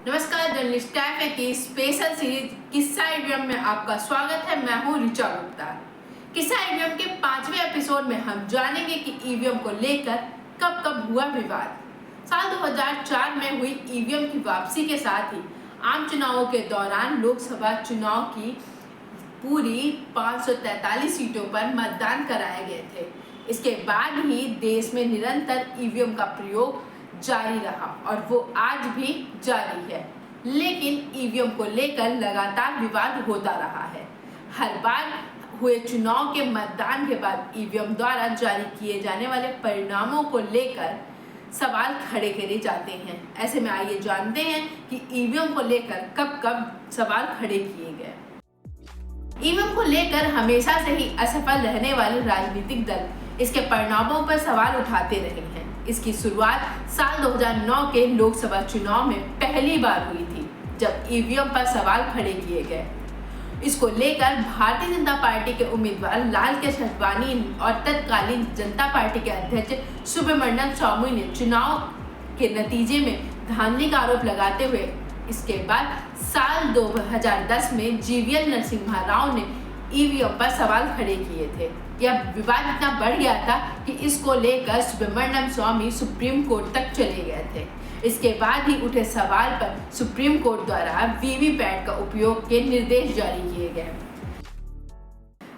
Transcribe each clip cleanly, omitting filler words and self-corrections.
नमस्कार, journalist cafe की special series किस्सा ईवीएम में आपका स्वागत है। मैं हूं ऋचा गुप्ता। किस्सा ईवीएम के 5वें एपिसोड में हम जानेंगे कि ईवीएम को लेकर कब कब हुआ विवाद। साल 2004 में हुई ईवीएम की वापसी के साथ ही आम चुनावों के दौरान लोकसभा चुनाव की पूरी 543 सीटों पर मतदान कराए गए थे। इसके बाद ही देश में निरंतर ईवीएम का प्रयोग जारी रहा और वो आज भी जारी है, लेकिन ईवीएम को लेकर लगातार विवाद होता रहा है। हर बार हुए चुनाव के मतदान के बाद ईवीएम द्वारा जारी किए जाने वाले परिणामों को लेकर सवाल खड़े करे जाते हैं। ऐसे में आइए जानते हैं कि ईवीएम को लेकर कब कब सवाल खड़े किए गए। ईवीएम को लेकर हमेशा से ही असफल रहने वाले राजनीतिक दल इसके परिणामों पर सवाल उठाते रहे हैं। इसकी शुरुआत साल 2009 के लोकसभा चुनाव में पहली बार हुई थी, जब ईवीएम पर सवाल खड़े किए गए। इसको लेकर भारतीय जनता पार्टी के उम्मीदवार लाल कृष्ण आडवाणी और तत्कालीन जनता पार्टी के अध्यक्ष सुब्रमण्यम स्वामी ने चुनाव के नतीजे में धांधली का आरोप लगाते हुए इसके बाद साल 2010 में जीवीएल नरसिम्हा राव ने ईवीएम पर सवाल खड़े किए थे। यह विवाद इतना बढ़ गया था कि इसको लेकर सुब्रमण्यम स्वामी सुप्रीम कोर्ट तक चले गए थे। इसके बाद ही उठे सवाल पर सुप्रीम कोर्ट द्वारा वीवीपैट का उपयोग के निर्देश जारी किए गए।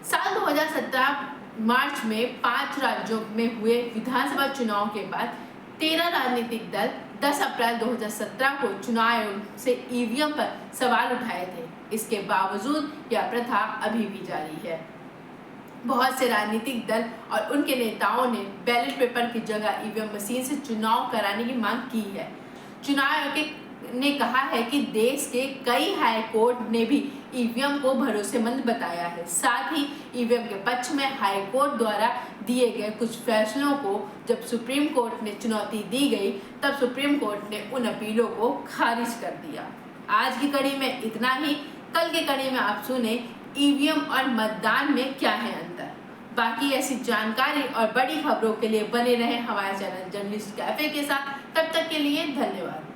साल 2017 मार्च में 5 राज्यों में हुए विधानसभा चुनाव के बाद 13 राजनीतिक दल 10 अप्रैल 2017 को चुनाव आयोग से ईवीएम पर सवाल उठाए थे। इसके बावजूद यह प्रथा अभी भी जारी है। बहुत से राजनीतिक दल और उनके नेताओं ने बैलेट पेपर की जगह ईवीएम मशीन से चुनाव कराने की मांग की है। चुनाव आयोग ने कहा है कि देश के कई हाई कोर्ट ने भी ईवीएम को भरोसेमंद बताया है। साथ ही ईवीएम के पक्ष में हाई कोर्ट द्वारा दिए गए कुछ फैसलों को जब सुप्रीम कोर्ट ने चुनौती दी गई, तब सुप्रीम कोर्ट ने उन अपीलों को खारिज कर दिया। आज की कड़ी में इतना ही। कल की कड़ी में आप सुने ईवीएम और मतदान में क्या है अंतर। बाकी ऐसी जानकारी और बड़ी खबरों के लिए बने रहें हमारे चैनल जर्नलिस्ट कैफे के साथ। तब तक के लिए धन्यवाद।